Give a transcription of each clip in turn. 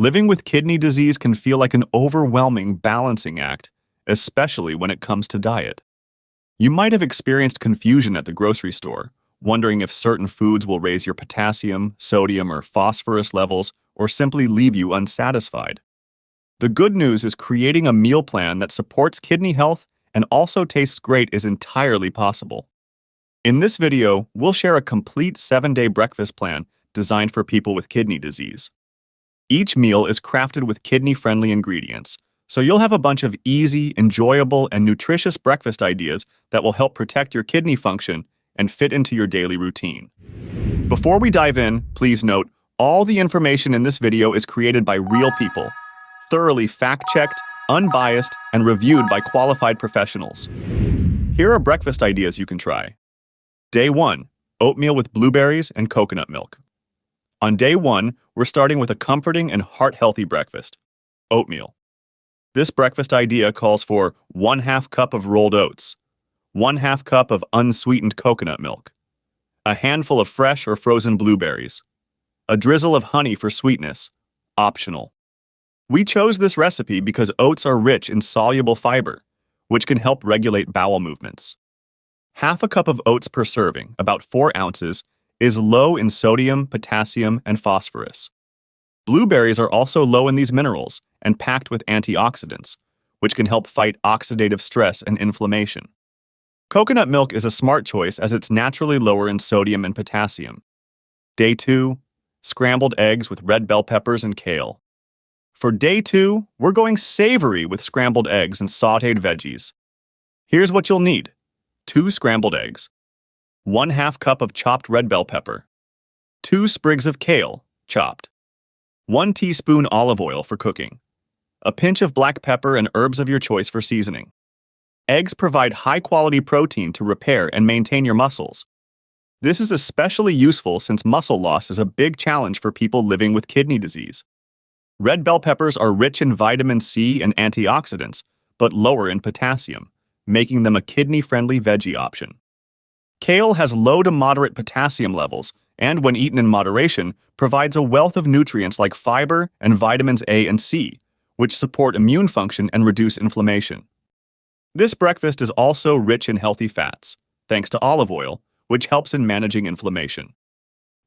Living with kidney disease can feel like an overwhelming balancing act, especially when it comes to diet. You might have experienced confusion at the grocery store, wondering if certain foods will raise your potassium, sodium, or phosphorus levels, or simply leave you unsatisfied. The good news is creating a meal plan that supports kidney health and also tastes great is entirely possible. In this video, we'll share a complete 7-day breakfast plan designed for people with kidney disease. Each meal is crafted with kidney-friendly ingredients, so you'll have a bunch of easy, enjoyable, and nutritious breakfast ideas that will help protect your kidney function and fit into your daily routine. Before we dive in, please note, all the information in this video is created by real people, thoroughly fact-checked, unbiased, and reviewed by qualified professionals. Here are breakfast ideas you can try. Day 1. Oatmeal with blueberries and coconut milk. On day 1, we're starting with a comforting and heart-healthy breakfast, oatmeal. This breakfast idea calls for 1/2 cup of rolled oats, 1/2 cup of unsweetened coconut milk, a handful of fresh or frozen blueberries, a drizzle of honey for sweetness, optional. We chose this recipe because oats are rich in soluble fiber, which can help regulate bowel movements. 1/2 cup of oats per serving, about 4 ounces, is low in sodium, potassium, and phosphorus. Blueberries are also low in these minerals and packed with antioxidants, which can help fight oxidative stress and inflammation. Coconut milk is a smart choice as it's naturally lower in sodium and potassium. Day 2. Scrambled eggs with red bell peppers and kale. For day 2, we're going savory with scrambled eggs and sautéed veggies. Here's what you'll need. 2 scrambled eggs, 1/2 cup of chopped red bell pepper, 2 sprigs of kale, chopped, 1 teaspoon olive oil for cooking, a pinch of black pepper and herbs of your choice for seasoning. Eggs provide high-quality protein to repair and maintain your muscles. This is especially useful since muscle loss is a big challenge for people living with kidney disease. Red bell peppers are rich in vitamin C and antioxidants, but lower in potassium, making them a kidney-friendly veggie option. Kale has low to moderate potassium levels and, when eaten in moderation, provides a wealth of nutrients like fiber and vitamins A and C, which support immune function and reduce inflammation. This breakfast is also rich in healthy fats, thanks to olive oil, which helps in managing inflammation.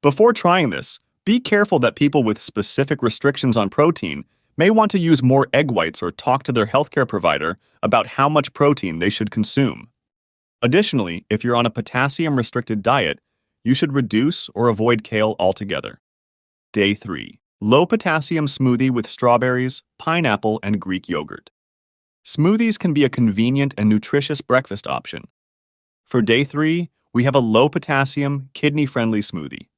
Before trying this, be careful that people with specific restrictions on protein may want to use more egg whites or talk to their healthcare provider about how much protein they should consume. Additionally, if you're on a potassium-restricted diet, you should reduce or avoid kale altogether. Day 3. Low-potassium smoothie with strawberries, pineapple, and Greek yogurt. Smoothies can be a convenient and nutritious breakfast option. For day 3, we have a low-potassium, kidney-friendly smoothie.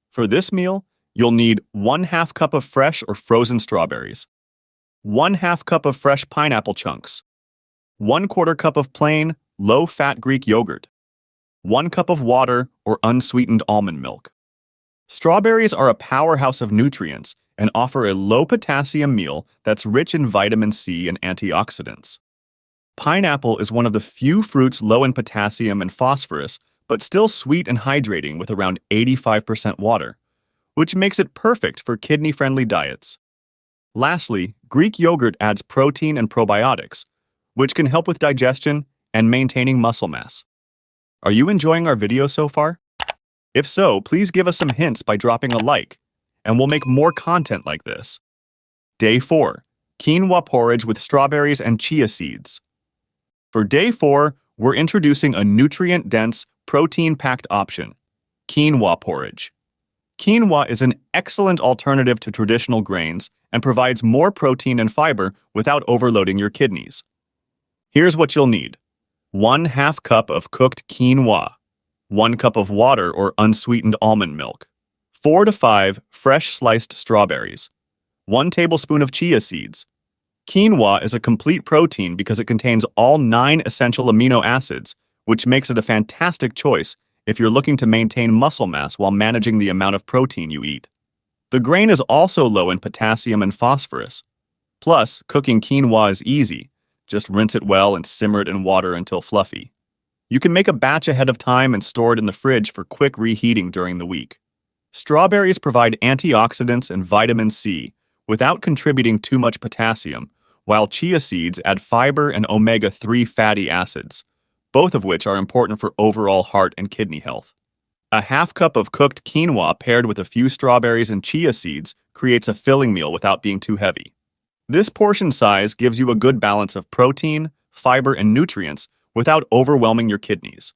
For this meal, you'll need 1/2 cup of fresh or frozen strawberries, 1/2 cup of fresh pineapple chunks, 1/4 cup of plain, low-fat Greek yogurt, 1 cup of water or unsweetened almond milk. Strawberries are a powerhouse of nutrients and offer a low-potassium meal that's rich in vitamin C and antioxidants. Pineapple is one of the few fruits low in potassium and phosphorus, but still sweet and hydrating with around 85% water, which makes it perfect for kidney-friendly diets. Lastly, Greek yogurt adds protein and probiotics, which can help with digestion and maintaining muscle mass. Are you enjoying our video so far? If so, please give us some hints by dropping a like, and we'll make more content like this. Day 4. Quinoa porridge with strawberries and chia seeds. For day 4, we're introducing a nutrient-dense, protein-packed option, quinoa porridge. Quinoa is an excellent alternative to traditional grains and provides more protein and fiber without overloading your kidneys. Here's what you'll need. 1/2 cup of cooked quinoa, 1 cup of water or unsweetened almond milk, 4 to 5 fresh sliced strawberries, 1 tablespoon of chia seeds. Quinoa is a complete protein because it contains all 9 essential amino acids, which makes it a fantastic choice if you're looking to maintain muscle mass while managing the amount of protein you eat. The grain is also low in potassium and phosphorus. Plus, cooking quinoa is easy. Just rinse it well and simmer it in water until fluffy. You can make a batch ahead of time and store it in the fridge for quick reheating during the week. Strawberries provide antioxidants and vitamin C, without contributing too much potassium, while chia seeds add fiber and omega-3 fatty acids, both of which are important for overall heart and kidney health. A half cup of cooked quinoa paired with a few strawberries and chia seeds creates a filling meal without being too heavy. This portion size gives you a good balance of protein, fiber, and nutrients without overwhelming your kidneys.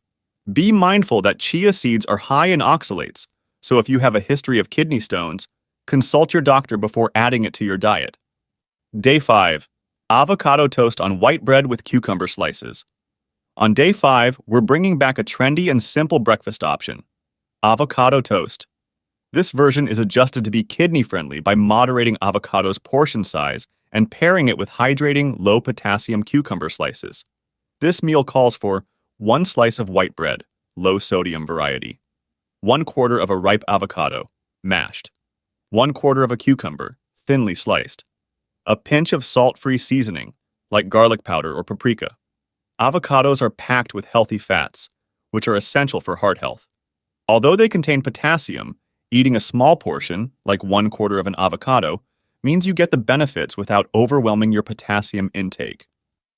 Be mindful that chia seeds are high in oxalates, so if you have a history of kidney stones, consult your doctor before adding it to your diet. Day 5. Avocado toast on white bread with cucumber slices. On day 5, we're bringing back a trendy and simple breakfast option: avocado toast. This version is adjusted to be kidney-friendly by moderating avocado's portion size and pairing it with hydrating, low-potassium cucumber slices. This meal calls for 1 slice of white bread, low-sodium variety, 1/4 of a ripe avocado, mashed, 1/4 of a cucumber, thinly sliced, a pinch of salt-free seasoning, like garlic powder or paprika. Avocados are packed with healthy fats, which are essential for heart health. Although they contain potassium, eating a small portion, like 1/4 of an avocado, means you get the benefits without overwhelming your potassium intake.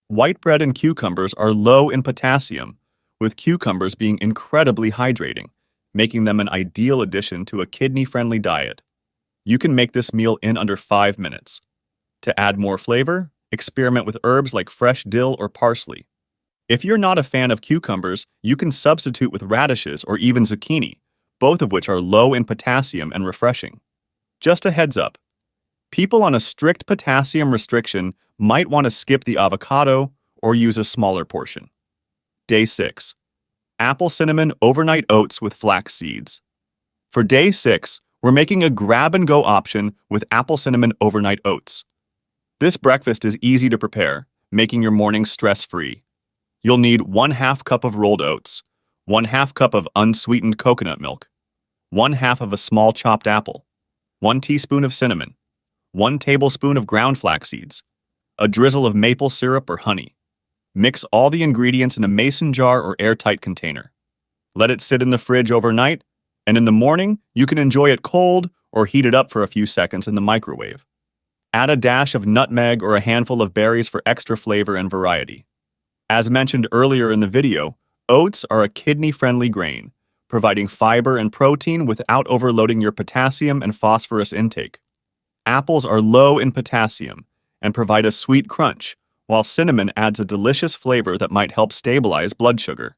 White bread and cucumbers are low in potassium, with cucumbers being incredibly hydrating, making them an ideal addition to a kidney-friendly diet. You can make this meal in under 5 minutes. To add more flavor, experiment with herbs like fresh dill or parsley. If you're not a fan of cucumbers, you can substitute with radishes or even zucchini, both of which are low in potassium and refreshing. Just a heads up, people on a strict potassium restriction might want to skip the avocado or use a smaller portion. Day 6. Apple cinnamon overnight oats with flax seeds. For day 6, we're making a grab-and-go option with apple cinnamon overnight oats. This breakfast is easy to prepare, making your mornings stress-free. You'll need 1/2 cup of rolled oats, 1/2 cup of unsweetened coconut milk, 1/2 of a small chopped apple, 1 teaspoon of cinnamon, 1 tablespoon of ground flax seeds, a drizzle of maple syrup or honey. Mix all the ingredients in a mason jar or airtight container. Let it sit in the fridge overnight, and in the morning, you can enjoy it cold or heat it up for a few seconds in the microwave. Add a dash of nutmeg or a handful of berries for extra flavor and variety. As mentioned earlier in the video, oats are a kidney-friendly grain, providing fiber and protein without overloading your potassium and phosphorus intake. Apples are low in potassium and provide a sweet crunch, while cinnamon adds a delicious flavor that might help stabilize blood sugar.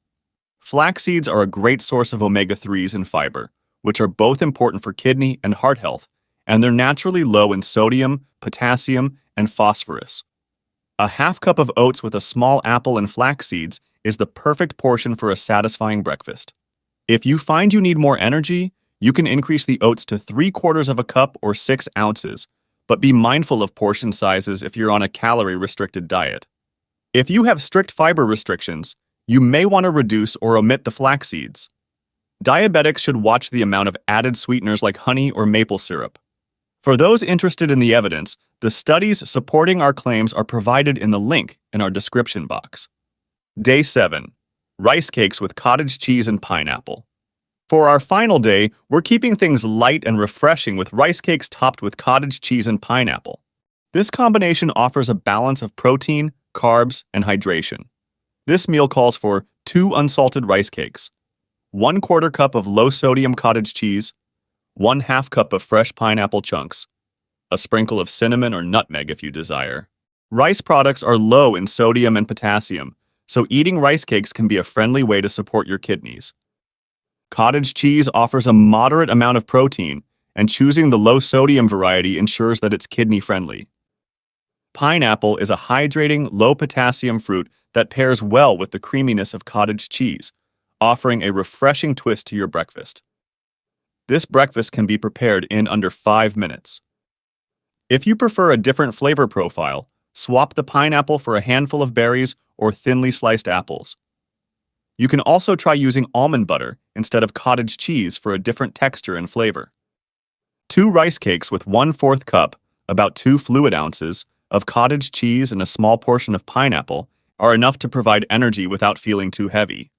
Flax seeds are a great source of omega-3s and fiber, which are both important for kidney and heart health, and they're naturally low in sodium, potassium, and phosphorus. A half cup of oats with a small apple and flax seeds is the perfect portion for a satisfying breakfast. If you find you need more energy, you can increase the oats to 3/4 of a cup or 6 ounces, but be mindful of portion sizes if you're on a calorie-restricted diet. If you have strict fiber restrictions, you may want to reduce or omit the flax seeds. Diabetics should watch the amount of added sweeteners like honey or maple syrup. For those interested in the evidence, the studies supporting our claims are provided in the link in our description box. Day 7. Rice cakes with cottage cheese and pineapple. For our final day, we're keeping things light and refreshing with rice cakes topped with cottage cheese and pineapple. This combination offers a balance of protein, carbs, and hydration. This meal calls for 2 unsalted rice cakes, 1/4 cup of low-sodium cottage cheese, 1/2 cup of fresh pineapple chunks, a sprinkle of cinnamon or nutmeg if you desire. Rice products are low in sodium and potassium, so eating rice cakes can be a friendly way to support your kidneys. Cottage cheese offers a moderate amount of protein, and choosing the low-sodium variety ensures that it's kidney-friendly. Pineapple is a hydrating, low-potassium fruit that pairs well with the creaminess of cottage cheese, offering a refreshing twist to your breakfast. This breakfast can be prepared in under 5 minutes. If you prefer a different flavor profile, swap the pineapple for a handful of berries or thinly sliced apples. You can also try using almond butter instead of cottage cheese for a different texture and flavor. 2 rice cakes with 1/4 cup, about 2 fluid ounces, of cottage cheese and a small portion of pineapple are enough to provide energy without feeling too heavy.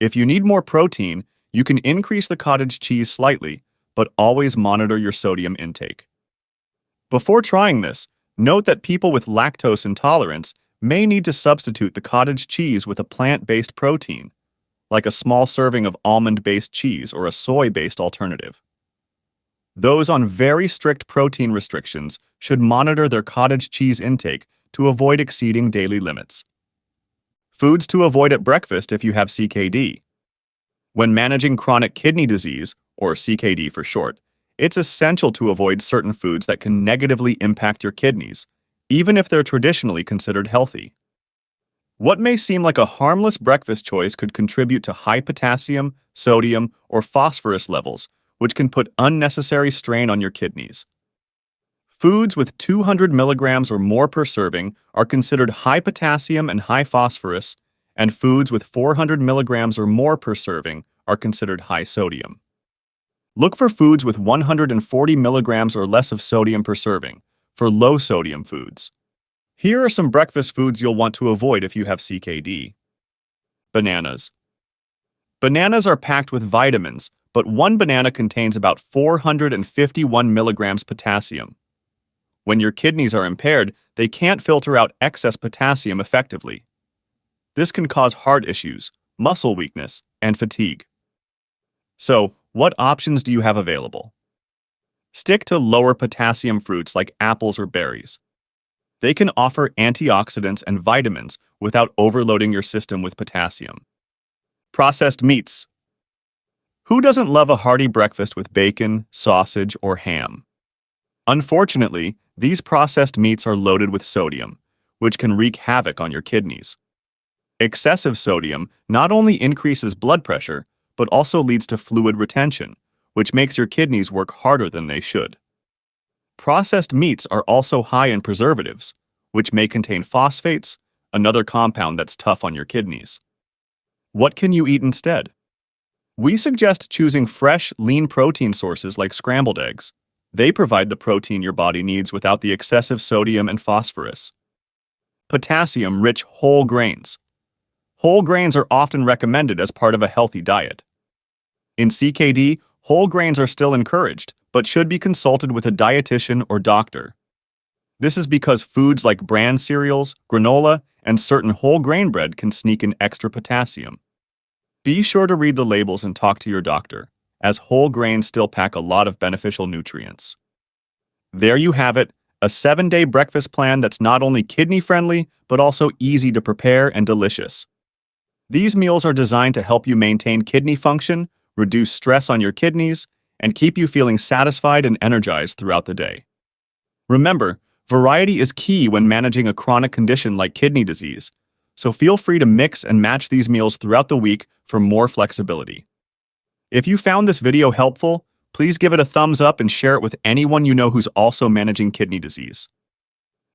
If you need more protein, you can increase the cottage cheese slightly, but always monitor your sodium intake. Before trying this, note that people with lactose intolerance may need to substitute the cottage cheese with a plant-based protein, like a small serving of almond-based cheese or a soy-based alternative. Those on very strict protein restrictions should monitor their cottage cheese intake to avoid exceeding daily limits. Foods to avoid at breakfast if you have CKD. When managing chronic kidney disease, or CKD for short, it's essential to avoid certain foods that can negatively impact your kidneys, even if they're traditionally considered healthy. What may seem like a harmless breakfast choice could contribute to high potassium, sodium, or phosphorus levels, which can put unnecessary strain on your kidneys. Foods with 200 milligrams or more per serving are considered high potassium and high phosphorus, and foods with 400 milligrams or more per serving are considered high sodium. Look for foods with 140 milligrams or less of sodium per serving, for low sodium foods. Here are some breakfast foods you'll want to avoid if you have CKD. Bananas. Bananas are packed with vitamins, but one banana contains about 451 milligrams potassium. When your kidneys are impaired, they can't filter out excess potassium effectively. This can cause heart issues, muscle weakness, and fatigue. So, what options do you have available? Stick to lower potassium fruits like apples or berries. They can offer antioxidants and vitamins without overloading your system with potassium. Processed meats. Who doesn't love a hearty breakfast with bacon, sausage, or ham? Unfortunately, these processed meats are loaded with sodium, which can wreak havoc on your kidneys. Excessive sodium not only increases blood pressure, but also leads to fluid retention, which makes your kidneys work harder than they should. Processed meats are also high in preservatives, which may contain phosphates, another compound that's tough on your kidneys. What can you eat instead? We suggest choosing fresh, lean protein sources like scrambled eggs. They provide the protein your body needs without the excessive sodium and phosphorus. Potassium-rich whole grains. Whole grains are often recommended as part of a healthy diet. In CKD, whole grains are still encouraged, but should be consulted with a dietitian or doctor. This is because foods like bran cereals, granola, and certain whole grain bread can sneak in extra potassium. Be sure to read the labels and talk to your doctor, as whole grains still pack a lot of beneficial nutrients. There you have it, a 7-day breakfast plan that's not only kidney-friendly, but also easy to prepare and delicious. These meals are designed to help you maintain kidney function, reduce stress on your kidneys, and keep you feeling satisfied and energized throughout the day. Remember, variety is key when managing a chronic condition like kidney disease, so feel free to mix and match these meals throughout the week for more flexibility. If you found this video helpful, please give it a thumbs up and share it with anyone you know who's also managing kidney disease.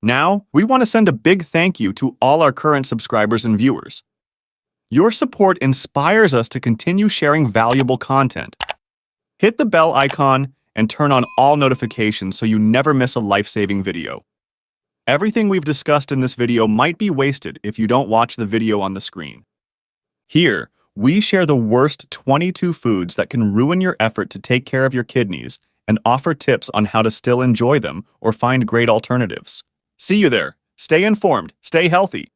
Now, we want to send a big thank you to all our current subscribers and viewers. Your support inspires us to continue sharing valuable content. Hit the bell icon and turn on all notifications so you never miss a life-saving video. Everything we've discussed in this video might be wasted if you don't watch the video on the screen. Here, we share the worst 22 foods that can ruin your effort to take care of your kidneys and offer tips on how to still enjoy them or find great alternatives. See you there. Stay informed, stay healthy,